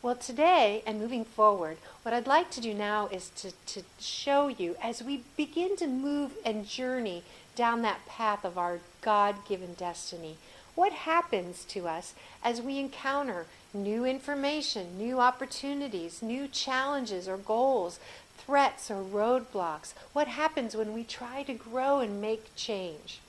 Well, today and moving forward, what I'd like to do now is to show you as we begin to move and journey down that path of our God-given destiny, what happens to us as we encounter new information, new opportunities, new challenges or goals, threats or roadblocks. What happens when we try to grow and make change?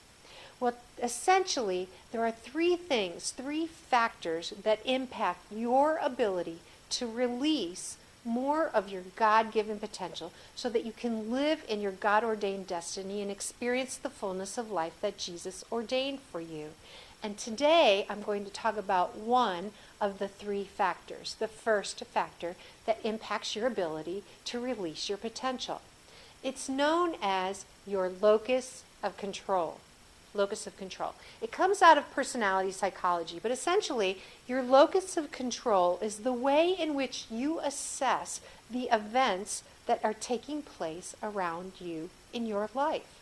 Well, essentially, there are three factors that impact your ability to release more of your God-given potential so that you can live in your God-ordained destiny and experience the fullness of life that Jesus ordained for you. And today, I'm going to talk about one of the three factors, the first factor that impacts your ability to release your potential. It's known as your locus of control. Locus of control. It comes out of personality psychology, but essentially your locus of control is the way in which you assess the events that are taking place around you in your life.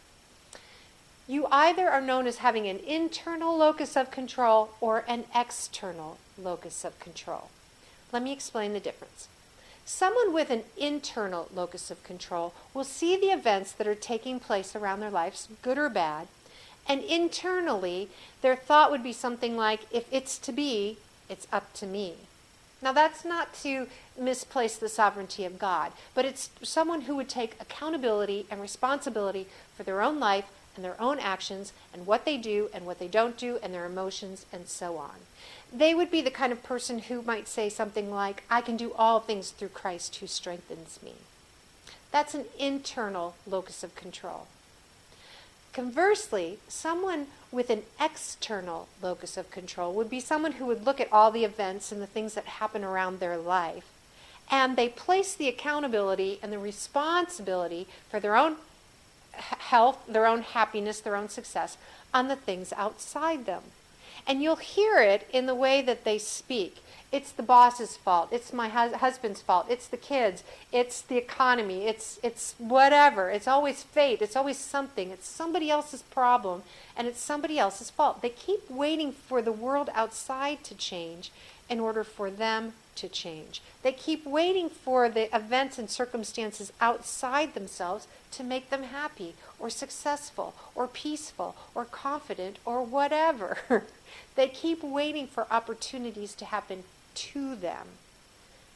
You either are known as having an internal locus of control or an external locus of control. Let me explain the difference. Someone with an internal locus of control will see the events that are taking place around their lives, good or bad, and internally, their thought would be something like, if it's to be, it's up to me. Now, that's not to misplace the sovereignty of God, but it's someone who would take accountability and responsibility for their own life and their own actions and what they do and what they don't do and their emotions and so on. They would be the kind of person who might say something like, I can do all things through Christ who strengthens me. That's an internal locus of control. Conversely, someone with an external locus of control would be someone who would look at all the events and the things that happen around their life, and they place the accountability and the responsibility for their own health, their own happiness, their own success on the things outside them. And you'll hear it in the way that they speak. It's the boss's fault. It's my husband's fault. It's the kids. It's the economy. It's whatever. It's always fate. It's always something. It's somebody else's problem, and it's somebody else's fault. They keep waiting for the world outside to change in order for them to change. They keep waiting for the events and circumstances outside themselves to make them happy or successful or peaceful or confident or whatever. They keep waiting for opportunities to happen to them.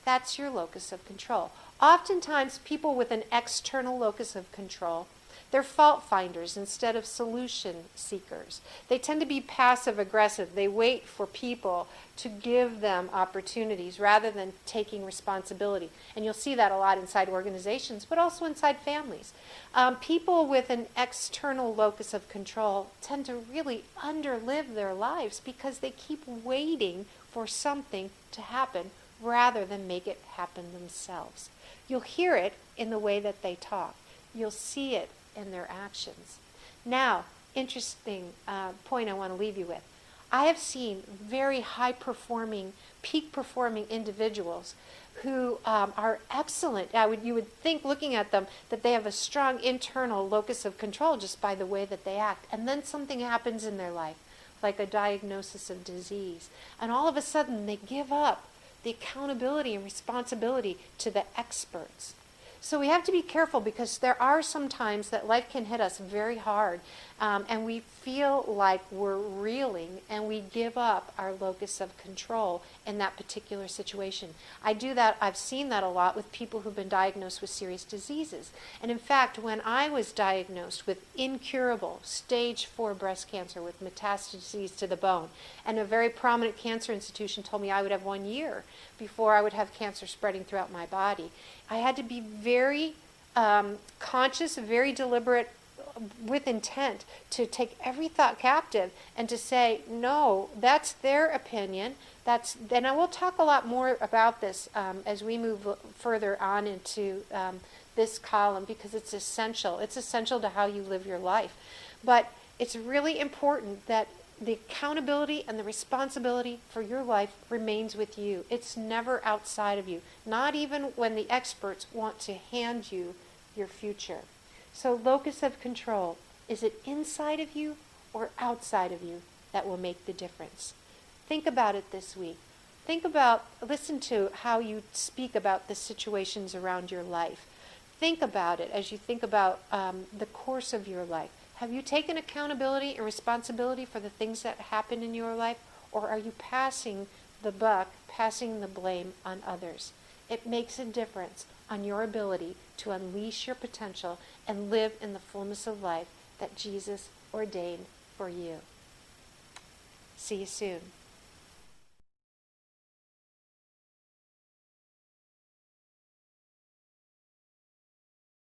That's your locus of control. Oftentimes, people with an external locus of control, they're fault finders instead of solution seekers. They tend to be passive aggressive. They wait for people to give them opportunities rather than taking responsibility. And you'll see that a lot inside organizations, but also inside families. People with an external locus of control tend to really underlive their lives because they keep waiting for something to happen rather than make it happen themselves. You'll hear it in the way that they talk. You'll see it in their actions. Now, interesting point I want to leave you with. I have seen very high-performing, peak-performing individuals who are excellent. You would think, looking at them, that they have a strong internal locus of control just by the way that they act. And then something happens in their life, like a diagnosis of disease. And all of a sudden, they give up the accountability and responsibility to the experts. So we have to be careful because there are some times that life can hit us very hard and we feel like we're reeling and we give up our locus of control in that particular situation. I do that. I've seen that a lot with people who've been diagnosed with serious diseases. And in fact, when I was diagnosed with incurable stage 4 breast cancer with metastases to the bone, and a very prominent cancer institution told me I would have 1 year before I would have cancer spreading throughout my body, I had to be very conscious, very deliberate, with intent to take every thought captive and to say, no, that's their opinion. And I will talk a lot more about this as we move further on into this column because it's essential. It's essential to how you live your life. But it's really important that the accountability and the responsibility for your life remains with you. It's never outside of you, not even when the experts want to hand you your future. So locus of control, is it inside of you or outside of you that will make the difference? Think about it this week. Listen to how you speak about the situations around your life. Think about it as you think about the course of your life. Have you taken accountability and responsibility for the things that happen in your life, or are you passing the buck, passing the blame on others? It makes a difference on your ability to unleash your potential and live in the fullness of life that Jesus ordained for you. See you soon.